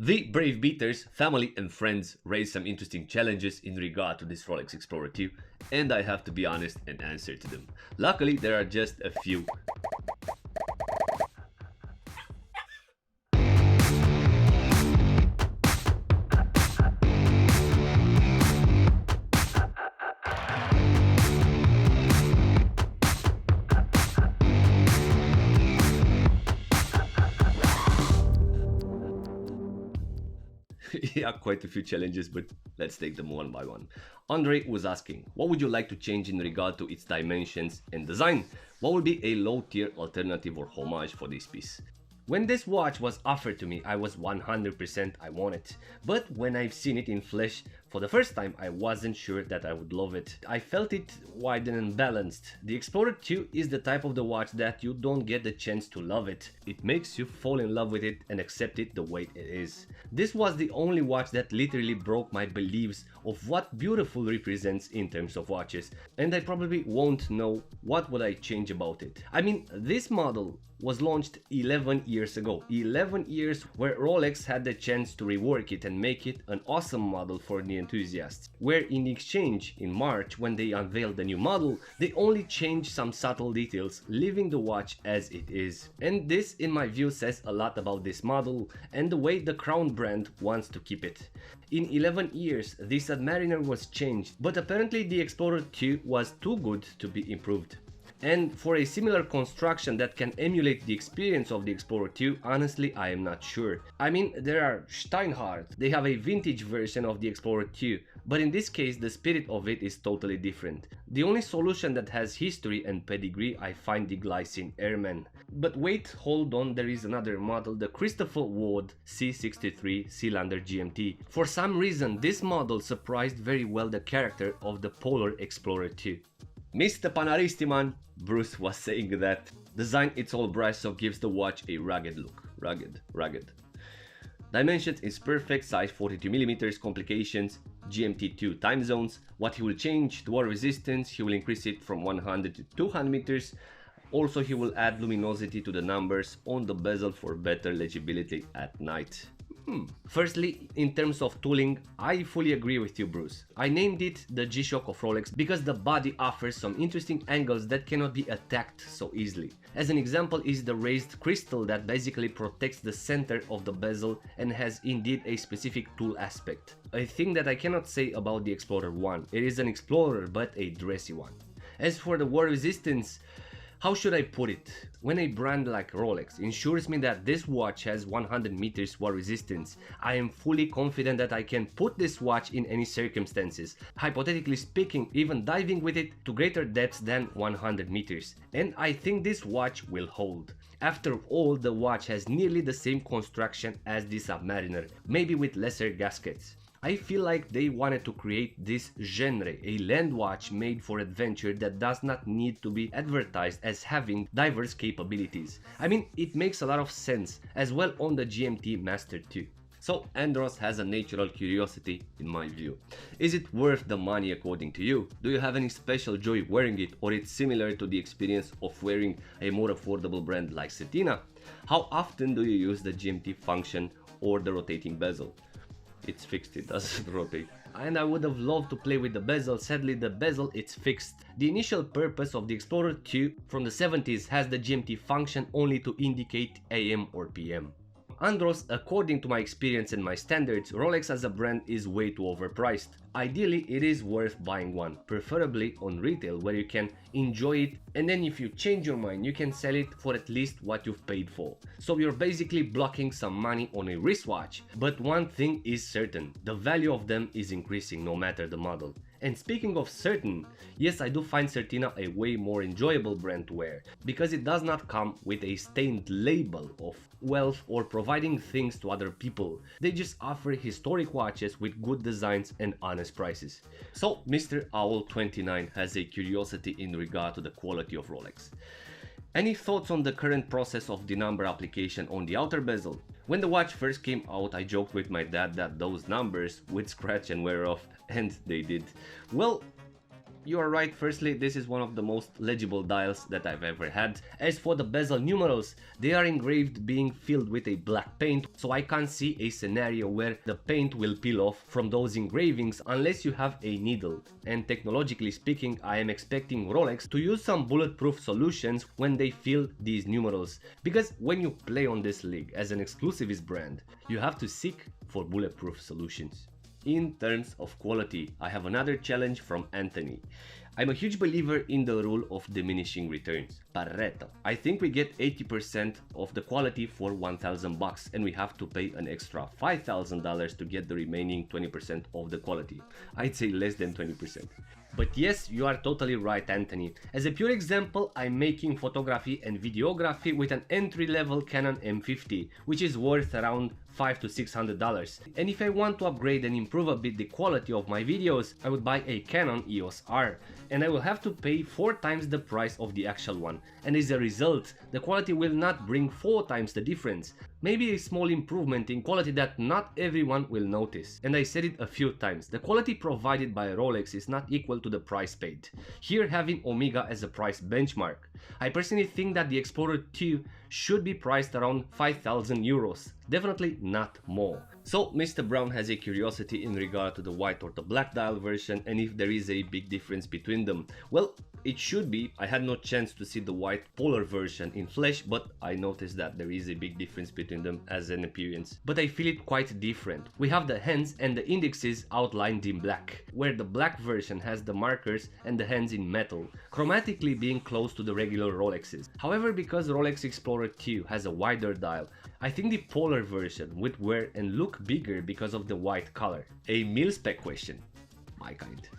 The Brave Beaters, family and friends raised some interesting challenges in regard to this Rolex Explorer II, and I have to be honest and answer to them. Luckily, there are just a few. Yeah, quite a few challenges, but let's take them one by one. Andre was asking, what would you like to change in regard to its dimensions and design? What would be a low-tier alternative or homage for this piece? When this watch was offered to me, I was 100% I want it. But when I've seen it in flesh for the first time, I wasn't sure that I would love it. I felt it wide and balanced. The Explorer II is the type of the watch that you don't get the chance to love it. It makes you fall in love with it and accept it the way it is. This was the only watch that literally broke my beliefs of what beautiful represents in terms of watches, and I probably won't know what would I change about it. I mean, this model was launched 11 years ago. 11 years where Rolex had the chance to rework it and make it an awesome model for the enthusiasts. Where in exchange, in March, when they unveiled the new model, they only changed some subtle details, leaving the watch as it is. And this, in my view, says a lot about this model and the way the Crown brand wants to keep it. In 11 years, the Submariner was changed, but apparently the Explorer II was too good to be improved. And for a similar construction that can emulate the experience of the Explorer II, honestly, I am not sure. I mean, there are Steinhardt, they have a vintage version of the Explorer II, but in this case, the spirit of it is totally different. The only solution that has history and pedigree, I find the Glycine Airman. But wait, hold on, there is another model, the Christopher Ward C63 Cylinder GMT. For some reason, this model surprised very well the character of the Polar Explorer II. Mr. Panaristiman, Bruce was saying that design it's all bright so gives the watch a rugged look. Rugged. Dimensions is perfect, size 42mm, complications, GMT2 time zones. What he will change, to war resistance, he will increase it from 100 to 200 meters. Also he will add luminosity to the numbers on the bezel for better legibility at night. Firstly, in terms of tooling, I fully agree with you, Bruce. I named it the G-Shock of Rolex because the body offers some interesting angles that cannot be attacked so easily. As an example is the raised crystal that basically protects the center of the bezel and has indeed a specific tool aspect. A thing that I cannot say about the Explorer 1. It is an Explorer but a dressy one. As for the war resistance, how should I put it? When a brand like Rolex ensures me that this watch has 100 meters war resistance, I am fully confident that I can put this watch in any circumstances, hypothetically speaking, even diving with it to greater depths than 100 meters. And I think this watch will hold. After all, the watch has nearly the same construction as the Submariner, maybe with lesser gaskets. I feel like they wanted to create this genre, a land watch made for adventure that does not need to be advertised as having diverse capabilities. I mean, it makes a lot of sense, as well on the GMT Master 2. So Andros has a natural curiosity in my view. Is it worth the money according to you? Do you have any special joy wearing it, or it's similar to the experience of wearing a more affordable brand like Cetina? How often do you use the GMT function or the rotating bezel? It's fixed, it doesn't rotate. And I would have loved to play with the bezel, sadly the bezel it's fixed. The initial purpose of the Explorer II from the 70s has the GMT function only to indicate AM or PM. Andros, according to my experience and my standards, Rolex as a brand is way too overpriced. Ideally, it is worth buying one, preferably on retail where you can enjoy it, and then if you change your mind, you can sell it for at least what you've paid for. So you're basically blocking some money on a wristwatch. But one thing is certain, the value of them is increasing no matter the model. And speaking of certain, yes, I do find Certina a way more enjoyable brand to wear, because it does not come with a stained label of wealth or providing things to other people. They just offer historic watches with good designs and honest prices. So Mr. Owl29 has a curiosity in regard to the quality of Rolex. Any thoughts on the current process of the number application on the outer bezel? When the watch first came out, I joked with my dad that those numbers would scratch and wear off, and they did. Well, You are right, firstly, this is one of the most legible dials that I've ever had. As for the bezel numerals, they are engraved being filled with a black paint, so I can't see a scenario where the paint will peel off from those engravings unless you have a needle. And technologically speaking, I am expecting Rolex to use some bulletproof solutions when they fill these numerals, because when you play on this league as an exclusivist brand, you have to seek for bulletproof solutions. In terms of quality, I have another challenge from Anthony. I'm a huge believer in the rule of diminishing returns, Pareto. I think we get 80% of the quality for $1,000 and we have to pay an extra $5,000 to get the remaining 20% of the quality. I'd say less than 20%. But yes, you are totally right, Anthony. As a pure example, I'm making photography and videography with an entry-level Canon M50, which is worth around $500 to $600. And if I want to upgrade and improve a bit the quality of my videos, I would buy a Canon EOS R, and I will have to pay 4 times the price of the actual one. And as a result, the quality will not bring 4 times the difference. Maybe a small improvement in quality that not everyone will notice. And I said it a few times, the quality provided by Rolex is not equal to the price paid. Here having Omega as a price benchmark. I personally think that the Explorer II should be priced around 5,000 euros, definitely not more. So Mr. Brown has a curiosity in regard to the white or the black dial version and if there is a big difference between them. Well, it should be. I had no chance to see the white polar version in flesh, but I noticed that there is a big difference between them as an appearance. But I feel it quite different. We have the hands and the indexes outlined in black, where the black version has the markers and the hands in metal, chromatically being close to the regular Rolexes. However, because Rolex Explorer II has a wider dial, I think the polar version would wear and look bigger because of the white color. A mil-spec question. My kind.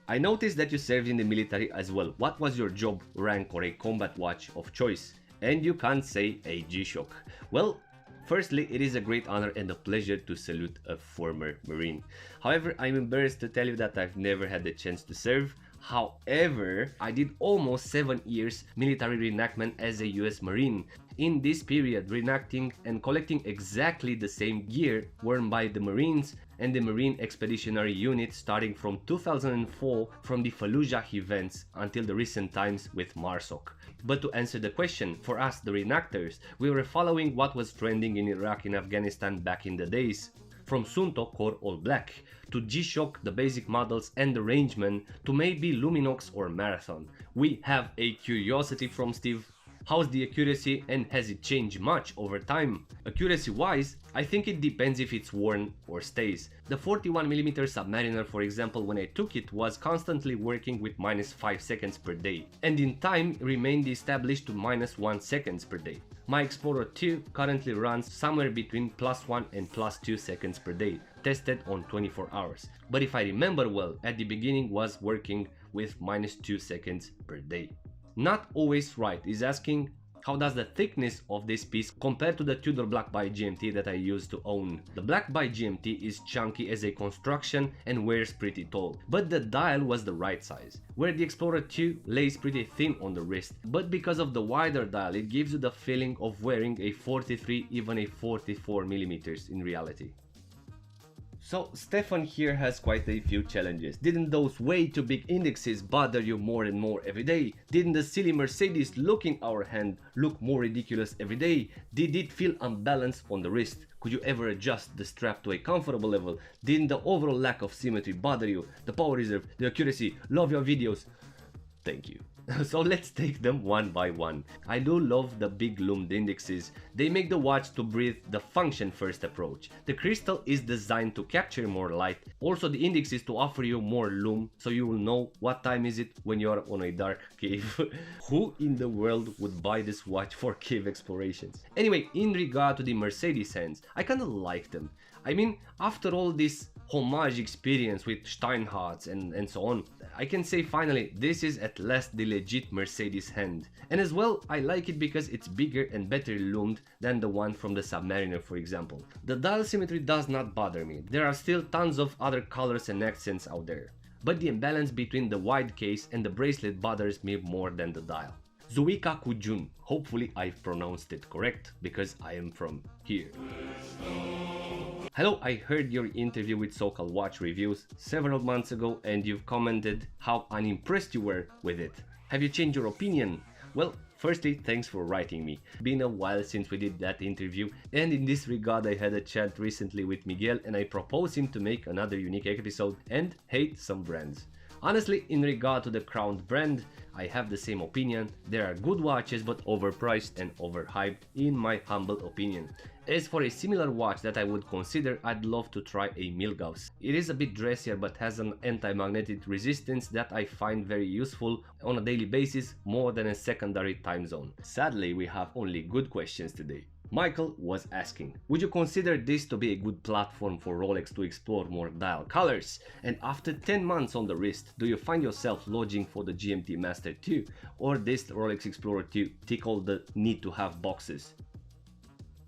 I noticed that you served in the military as well. What was your job, rank or a combat watch of choice? And you can't say a G-Shock. Well, firstly, it is a great honor and a pleasure to salute a former Marine. However, I'm embarrassed to tell you that I've never had the chance to serve. However, I did almost 7 years military reenactment as a US Marine. In this period, reenacting and collecting exactly the same gear worn by the Marines and the Marine Expeditionary Unit starting from 2004 from the Fallujah events until the recent times with MARSOC. But to answer the question, for us the reenactors, we were following what was trending in Iraq and Afghanistan back in the days. From Sunto Core All Black, to G-Shock, the basic models and the Rangeman, to maybe Luminox or Marathon. We have a curiosity from Steve. How's the accuracy and has it changed much over time? Accuracy wise, I think it depends if it's worn or stays. The 41mm Submariner, for example, when I took it was constantly working with -5 seconds per day, and in time remained established to -1 seconds per day. My Explorer II currently runs somewhere between +1 and +2 seconds per day, tested on 24 hours. But if I remember well, at the beginning was working with -2 seconds per day. Not always right is asking, how does the thickness of this piece compare to the Tudor Black by GMT that I used to own? The Black by GMT is chunky as a construction and wears pretty tall, but the dial was the right size, where the Explorer II lays pretty thin on the wrist, but because of the wider dial it gives you the feeling of wearing a 43, even a 44mm in reality. So Stefan here has quite a few challenges. Didn't those way too big indexes bother you more and more every day? Didn't the silly Mercedes look in our hand look more ridiculous every day? Did it feel unbalanced on the wrist? Could you ever adjust the strap to a comfortable level? Didn't the overall lack of symmetry bother you? The power reserve, the accuracy, love your videos. Thank you. So let's take them one by one. I do love the big loomed indexes. They make the watch to breathe the function first approach. The crystal is designed to capture more light. Also the index is to offer you more lume, so you will know what time is it when you are on a dark cave. Who in the world would buy this watch for cave explorations? Anyway, in regard to the Mercedes hands, I kinda like them. I mean, after all this homage experience with Steinhardts and so on, I can say finally this is at last the legit Mercedes hand. And as well, I like it because it's bigger and better loomed than the one from the Submariner, for example. The dial symmetry does not bother me. There are still tons of other colors and accents out there. But the imbalance between the wide case and the bracelet bothers me more than the dial. Zuika Kujun, hopefully I've pronounced it correct because I am from here. Hello, I heard your interview with So-Called Watch Reviews several months ago and you've commented how unimpressed you were with it. Have you changed your opinion? Well, firstly, thanks for writing me. Been a while since we did that interview, and in this regard I had a chat recently with Miguel and I proposed him to make another unique episode and hate some brands. Honestly, in regard to the crowned brand, I have the same opinion. There are good watches but overpriced and overhyped in my humble opinion. As for a similar watch that I would consider, I'd love to try a Milgauss. It is a bit dressier but has an anti-magnetic resistance that I find very useful on a daily basis more than a secondary time zone. Sadly, we have only good questions today. Michael was asking, would you consider this to be a good platform for Rolex to explore more dial colors? And after 10 months on the wrist, do you find yourself lodging for the GMT Master 2 or this Rolex Explorer 2 tick all the need to have boxes?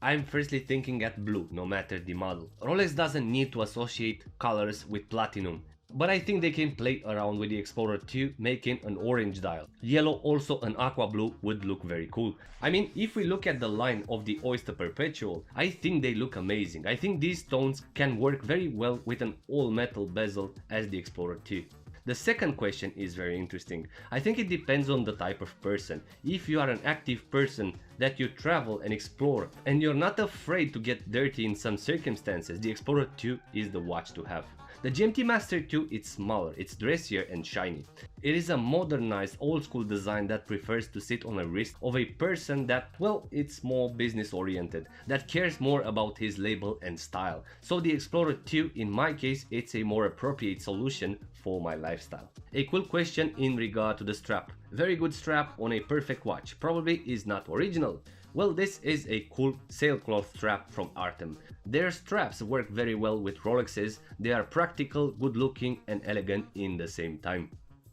I'm firstly thinking at blue, no matter the model. Rolex doesn't need to associate colors with platinum, but I think they can play around with the Explorer 2 making an orange dial. Yellow, also an aqua blue, would look very cool. I mean, if we look at the line of the Oyster Perpetual, I think they look amazing. I think these tones can work very well with an all metal bezel as the Explorer 2. The second question is very interesting. I think it depends on the type of person. If you are an active person that you travel and explore and you're not afraid to get dirty in some circumstances, the Explorer 2 is the watch to have. The GMT Master 2 is smaller, it's dressier and shiny. It is a modernized old school design that prefers to sit on a wrist of a person that, well, it's more business oriented, that cares more about his label and style. So the Explorer 2, in my case, it's a more appropriate solution for my lifestyle. A cool question in regard to the strap. Very good strap on a perfect watch, probably is not original. Well, this is a cool sailcloth strap from Artem. Their straps work very well with Rolexes, they are practical, good looking and elegant in the same time.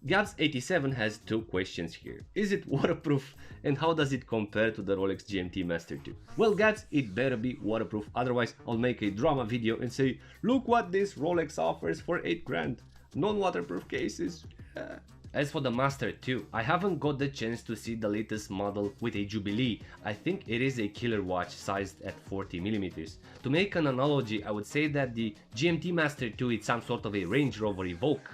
Gabs87 has two questions here. Is it waterproof and how does it compare to the Rolex GMT Master 2? Well Gabs, it better be waterproof, otherwise I'll make a drama video and say, look what this Rolex offers for 8 grand. Non-waterproof cases. As for the Master 2, I haven't got the chance to see the latest model with a Jubilee. I think it is a killer watch sized at 40mm. To make an analogy, I would say that the GMT Master 2 is some sort of a Range Rover Evoque.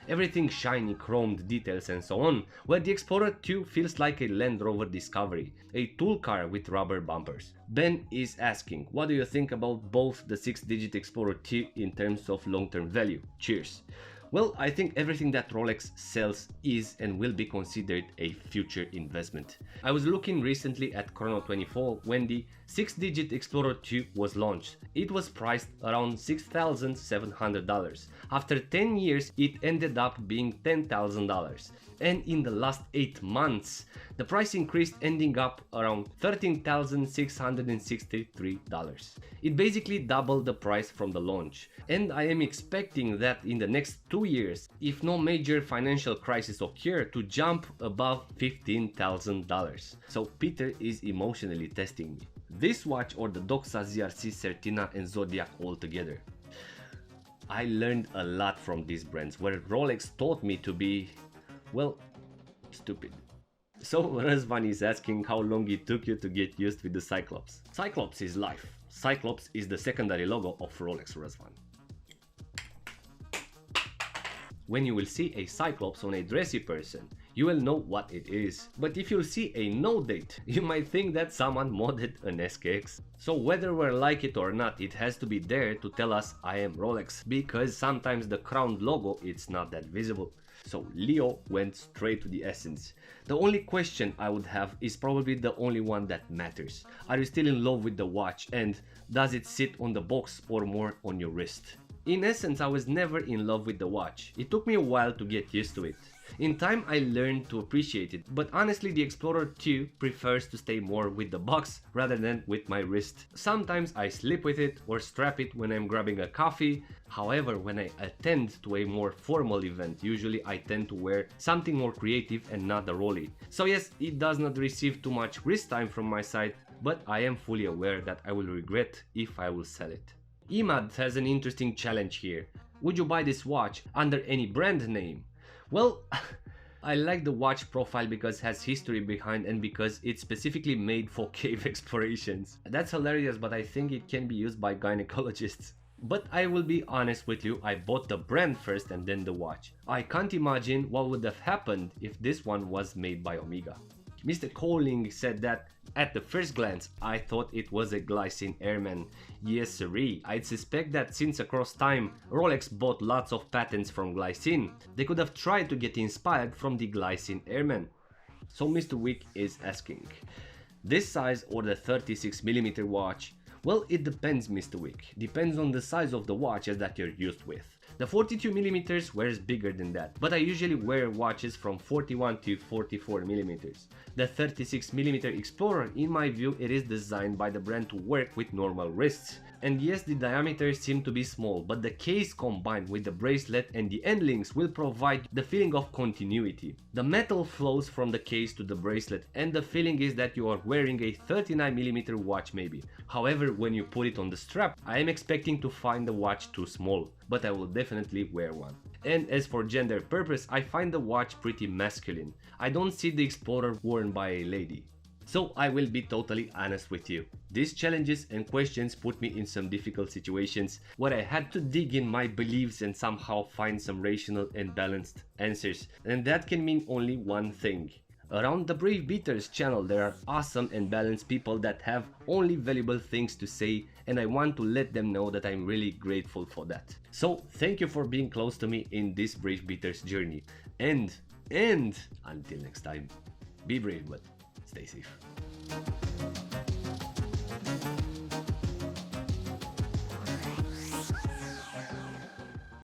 Everything shiny, chromed details and so on, where the Explorer 2 feels like a Land Rover Discovery, a tool car with rubber bumpers. Ben is asking, what do you think about both the 6-digit Explorer 2 in terms of long-term value? Cheers. Well, I think everything that Rolex sells is and will be considered a future investment. I was looking recently at Chrono24 when the 6-digit Explorer 2 was launched. It was priced around $6,700. After 10 years, it ended up being $10,000. And in the last 8 months, the price increased, ending up around $13,663. It basically doubled the price from the launch. And I am expecting that in the next 2 years, if no major financial crisis occur, to jump above $15,000. So Peter is emotionally testing me. This watch or the Doxa ZRC Certina and Zodiac all together? I learned a lot from these brands where Rolex taught me to be, well, stupid. So Razvan is asking how long it took you to get used with the Cyclops. Cyclops is life. Cyclops is the secondary logo of Rolex, Razvan. When you will see a Cyclops on a dressy person, you will know what it is. But if you'll see a no date, you might think that someone modded an SKX. So whether we like it or not, it has to be there to tell us I am Rolex, because sometimes the crowned logo it's not that visible. So Leo went straight to the essence. The only question I would have is probably the only one that matters. Are you still in love with the watch, and does it sit on the box or more on your wrist? In essence, I was never in love with the watch. It took me a while to get used to it. In time I learned to appreciate it, but honestly the Explorer 2 prefers to stay more with the box rather than with my wrist. Sometimes I sleep with it or strap it when I'm grabbing a coffee. However, when I attend to a more formal event, usually I tend to wear something more creative and not the Rolly. So yes, it does not receive too much wrist time from my side, but I am fully aware that I will regret if I will sell it. Imad has an interesting challenge here. Would you buy this watch under any brand name? Well, I like the watch profile because it has history behind and because it's specifically made for cave explorations. That's hilarious, but I think it can be used by gynecologists. But I will be honest with you, I bought the brand first and then the watch. I can't imagine what would have happened if this one was made by Omega. Mr. Coling said that at the first glance I thought it was a Glycine Airman. Yes siree, I'd suspect that since across time Rolex bought lots of patents from Glycine, they could have tried to get inspired from the Glycine Airman. So Mr. Wick is asking, this size or the 36mm watch? Well, it depends, Mr. Wick. Depends on the size of the watches that you're used with. The 42mm wears bigger than that, but I usually wear watches from 41 to 44mm. The 36mm Explorer, in my view, it is designed by the brand to work with normal wrists. And yes, the diameters seem to be small, but the case combined with the bracelet and the end links will provide the feeling of continuity. The metal flows from the case to the bracelet and the feeling is that you are wearing a 39mm watch maybe. However, when you put it on the strap, I am expecting to find the watch too small, but I will definitely wear one. And as for gender purpose, I find the watch pretty masculine. I don't see the Explorer worn by a lady. So I will be totally honest with you. These challenges and questions put me in some difficult situations where I had to dig in my beliefs and somehow find some rational and balanced answers. And that can mean only one thing. Around the Brave Beaters channel there are awesome and balanced people that have only valuable things to say, and I want to let them know that I'm really grateful for that. So thank you for being close to me in this Brave Beaters journey. And until next time, be brave but stay safe.